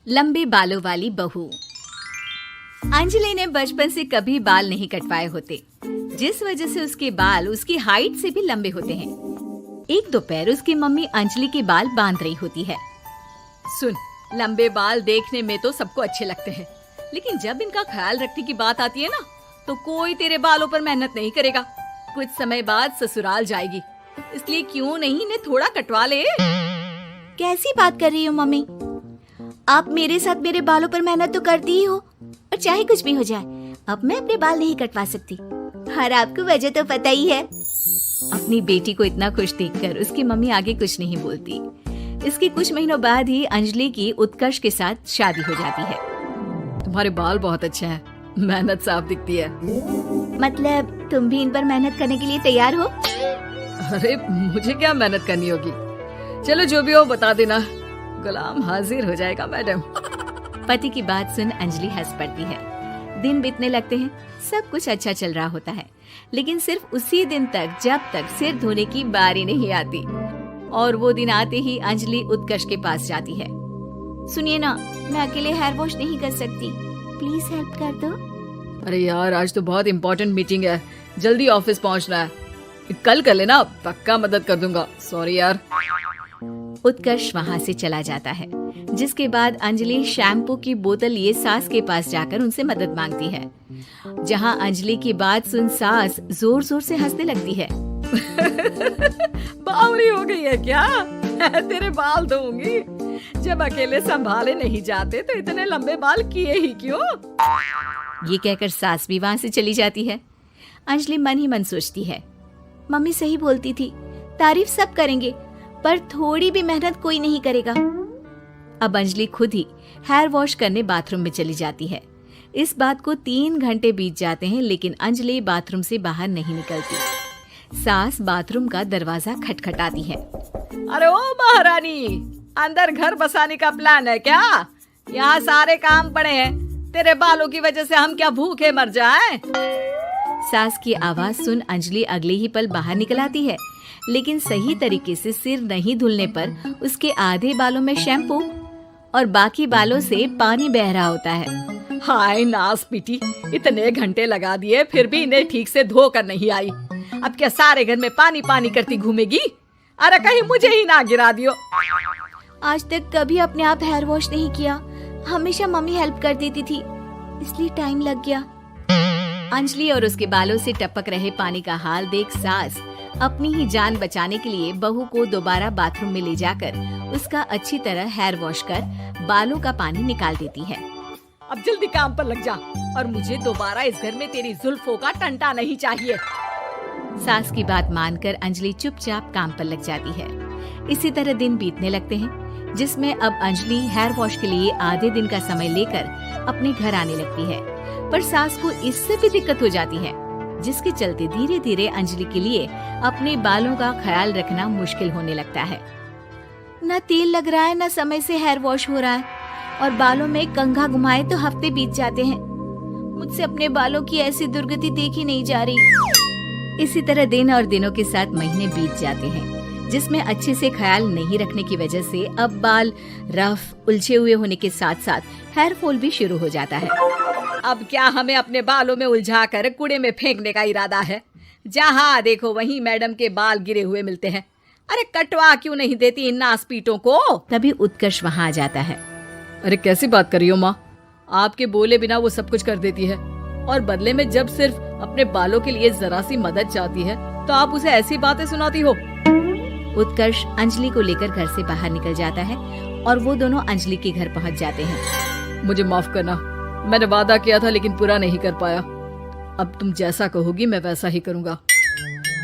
लंबे बालों वाली बहू। अंजलि ने बचपन से कभी बाल नहीं कटवाए होते, जिस वजह से उसके बाल उसकी हाइट से भी लंबे होते हैं। एक दोपहर उसकी मम्मी अंजलि के बाल बांध रही होती है। सुन, लंबे बाल देखने में तो सबको अच्छे लगते हैं, लेकिन जब इनका ख्याल रखने की बात आती है ना, तो कोई तेरे बालों पर मेहनत नहीं करेगा। कुछ समय बाद ससुराल जाएगी, इसलिए क्यों नहीं इन्हें थोड़ा कटवा ले। कैसी बात कर रही हो मम्मी? आप मेरे साथ मेरे बालों पर मेहनत तो करती ही हो, और चाहे कुछ भी हो जाए, अब मैं अपने बाल नहीं कटवा सकती। और आपको वजह तो पता ही है। अपनी बेटी को इतना खुश देखकर उसकी मम्मी आगे कुछ नहीं बोलती। इसके कुछ महीनों बाद ही अंजलि की उत्कर्ष के साथ शादी हो जाती है। तुम्हारे बाल बहुत अच्छे हैं, मेहनत साफ दिखती है। मतलब तुम भी इन पर मेहनत करने के लिए तैयार हो? अरे मुझे क्या मेहनत करनी होगी, चलो जो भी हो बता देना, गुलाम हाजिर हो जाएगा मैडम। पति की बात सुन अंजलि हंस पड़ती है। दिन बीतने लगते हैं, सब कुछ अच्छा चल रहा होता है, लेकिन सिर्फ उसी दिन तक जब तक सिर धोने की बारी नहीं आती। और वो दिन आते ही अंजलि उत्कर्ष के पास जाती है। सुनिए ना, मैं अकेले हेयर वॉश नहीं कर सकती, प्लीज हेल्प कर दो। अरे यार, आज तो बहुत इम्पोर्टेंट मीटिंग है, जल्दी ऑफिस पहुंचना है, कल कर लेना, पक्का मदद कर दूंगा। सॉरी यार। उत्कर्ष वहाँ से चला जाता है, जिसके बाद अंजलि शैम्पू की बोतल लिए सास के पास जाकर उनसे मदद मांगती है। जहाँ अंजलि की बात सुन सास जोर जोर से हंसने लगती है। बावली हो गई है क्या? तेरे बाल धोऊंगी, जब अकेले संभाले नहीं जाते तो इतने लंबे बाल किए ही क्यों? ये कहकर सास भी वहाँ से चली जाती है। अंजलि मन ही मन सोचती है, मम्मी सही बोलती थी, तारीफ सब करेंगे, पर थोड़ी भी मेहनत कोई नहीं करेगा। अब अंजलि खुद ही हेयर वॉश करने बाथरूम में चली जाती है। इस बात को 3 घंटे बीत जाते हैं, लेकिन अंजलि बाथरूम से बाहर नहीं निकलती। सास बाथरूम का दरवाजा खटखटाती है। अरे ओ महारानी, अंदर घर बसाने का प्लान है क्या? यहाँ सारे काम पड़े हैं, तेरे बालों की वजह से हम क्या भूखे मर जाएं? सास की आवाज सुन अंजलि अगले ही पल बाहर निकल आती है, लेकिन सही तरीके से सिर नहीं धुलने पर उसके आधे बालों में शैम्पू और बाकी बालों से पानी बह रहा होता है। हाय नास पीटी, इतने घंटे लगा दिए फिर भी इन्हें ठीक से धो कर नहीं आई। अब क्या सारे घर में पानी पानी करती घूमेगी? अरे कहीं मुझे ही ना गिरा दियो। आज तक कभी अपने आप हेयर वॉश नहीं किया, हमेशा मम्मी हेल्प कर देती थी, इसलिए टाइम लग गया। अंजलि और उसके बालों से टपक रहे पानी का हाल देख सास अपनी ही जान बचाने के लिए बहू को दोबारा बाथरूम में ले जाकर उसका अच्छी तरह हेयर वॉश कर बालों का पानी निकाल देती है। अब जल्दी काम पर लग जा, और मुझे दोबारा इस घर में तेरी जुल्फों का टंटा नहीं चाहिए। सास की बात मानकर अंजलि चुपचाप काम पर लग जाती है। इसी तरह दिन बीतने लगते हैं, जिसमें अब अंजलि हेयर वॉश के लिए आधे दिन का समय लेकर अपने घर आने लगती है। पर सास को इससे भी दिक्कत हो जाती है, जिसके चलते धीरे धीरे अंजलि के लिए अपने बालों का ख्याल रखना मुश्किल होने लगता है। न तेल लग रहा है, न समय से हेयर वॉश हो रहा है, और बालों में कंघा घुमाए तो हफ्ते बीत जाते हैं। मुझसे अपने बालों की ऐसी दुर्गति देखी नहीं जा रही। इसी तरह दिन और दिनों के साथ महीने बीत जाते हैं, जिसमें अच्छे से ख्याल नहीं रखने की वजह से अब बाल रफ उलझे हुए होने के साथ साथ हेयर फॉल भी शुरू हो जाता है। अब क्या हमें अपने बालों में उलझा कर कूड़े में फेंकने का इरादा है? जहाँ देखो वहीं मैडम के बाल गिरे हुए मिलते हैं। अरे कटवा क्यों नहीं देती इन नासपीटों को? तभी उत्कर्ष वहाँ आ जाता है। अरे कैसी बात कर रही हो माँ, आपके बोले बिना वो सब कुछ कर देती है, और बदले में जब सिर्फ अपने बालों के लिए जरा सी मदद चाहती है तो आप उसे ऐसी बातें सुनाती हो। उत्कर्ष अंजलि को लेकर घर से बाहर निकल जाता है, और वो दोनों अंजलि के घर पहुँच जाते हैं। मुझे माफ करना, मैंने वादा किया था लेकिन पूरा नहीं कर पाया। अब तुम जैसा कहोगी मैं वैसा ही करूँगा।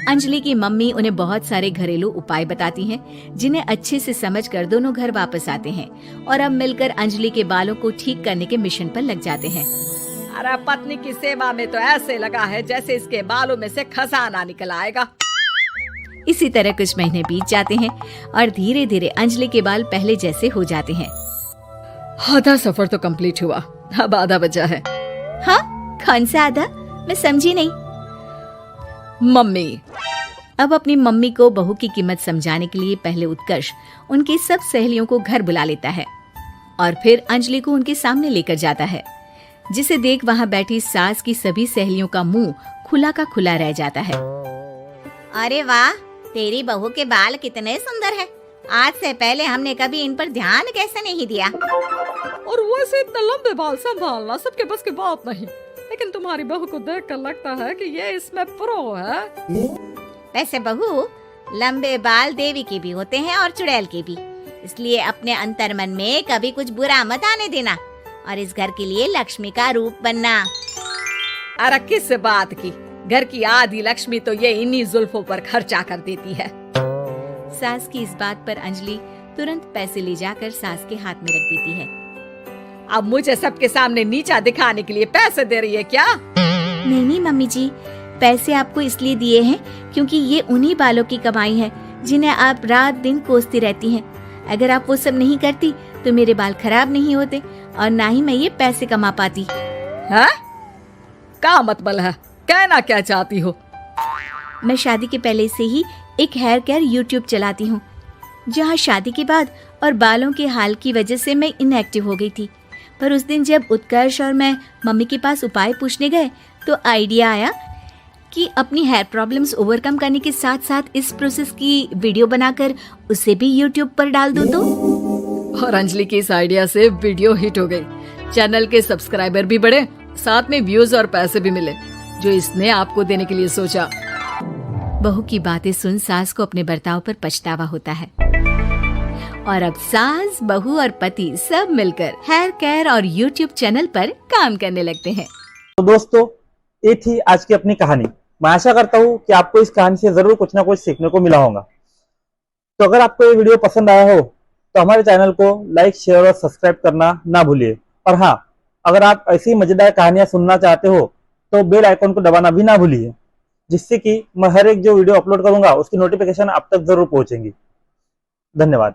अंजलि की मम्मी उन्हें बहुत सारे घरेलू उपाय बताती हैं, जिन्हें अच्छे से समझकर दोनों घर वापस आते हैं, और अब मिलकर अंजलि के बालों को ठीक करने के मिशन पर लग जाते हैं। अरे पत्नी की सेवा में तो ऐसे लगा है जैसे इसके बालों में से खजाना निकल आएगा। इसी तरह कुछ महीने बीत जाते हैं, और धीरे धीरे अंजलि के बाल पहले जैसे हो जाते हैं। आधा सफर तो कंप्लीट हुआ, अब आधा बचा है। हाँ, कौन सा आधा? मैं समझी नहीं। मम्मी। अब अपनी मम्मी को बहू की कीमत समझाने के लिए पहले उत्कर्ष उनकी सब सहेलियों को घर बुला लेता है, और फिर अंजलि को उनके सामने लेकर जाता है, जिसे देख वहाँ बैठी सास की सभी सहेलियों का मुंह खुला का खुला रह जाता है। अरे वाह, तेरी बहू के बाल कितने सुंदर है। आज से पहले हमने कभी इन पर ध्यान कैसे नहीं दिया। और वैसे इतने लंबे बाल संभालना सबके बस की बात नहीं, लेकिन तुम्हारी बहू को देखकर लगता है कि ये इसमें प्रो है। वैसे बहू, लंबे बाल देवी के भी होते हैं और चुड़ैल के भी, इसलिए अपने अंतर्मन में कभी कुछ बुरा मत आने देना और इस घर के लिए लक्ष्मी का रूप बनना। अरे किस बात की, घर की आधी लक्ष्मी तो ये इन्हीं जुल्फों पर खर्चा कर देती है। सास की इस बात पर अंजलि तुरंत पैसे ले जाकर सास के हाथ में रख देती है। अब मुझे सबके सामने नीचा दिखाने के लिए पैसे दे रही है क्या? नहीं नहीं मम्मी जी, पैसे आपको इसलिए दिए हैं क्योंकि ये उन्हीं बालों की कमाई है जिन्हें आप रात दिन कोसती रहती हैं। अगर आप वो सब नहीं करती तो मेरे बाल खराब नहीं होते और ना ही मैं ये पैसे कमा पाती। है? क्या मतलब है? कहना क्या चाहती हो? मैं शादी के पहले से ही एक हेयर केयर यूट्यूब चलाती हूँ, जहाँ शादी के बाद और बालों के हाल की वजह से मैं इनएक्टिव हो गई थी। पर उस दिन जब उत्कर्ष और मैं मम्मी के पास उपाय पूछने गए तो आइडिया आया कि अपनी हेयर प्रॉब्लम्स ओवरकम करने के साथ साथ इस प्रोसेस की वीडियो बनाकर उसे भी यूट्यूब पर डाल दो तो। और अंजलि की इस आइडिया से वीडियो हिट हो गई, चैनल के सब्सक्राइबर भी बढ़े, साथ में व्यूज और पैसे भी मिले जो इसने आपको देने के लिए सोचा। बहू की बातें सुन सास को अपने बर्ताव पर पछतावा होता है और अब सास, बहू और पति सब मिलकर हेयर केयर और यूट्यूब चैनल पर काम करने लगते हैं। तो दोस्तों, ये थी आज की अपनी कहानी। मैं आशा करता हूँ कि आपको इस कहानी से जरूर कुछ ना कुछ सीखने को मिला होगा। तो अगर आपको ये वीडियो पसंद आया हो तो हमारे चैनल को लाइक, शेयर और सब्सक्राइब करना ना भूलिए। और हाँ, अगर आप ऐसी मजेदार कहानियां सुनना चाहते हो तो बेल आइकन को दबाना भी ना भूलिए, जिससे कि मैं हर एक जो वीडियो अपलोड करूंगा उसकी नोटिफिकेशन आप तक जरूर पहुंचेंगी। धन्यवाद।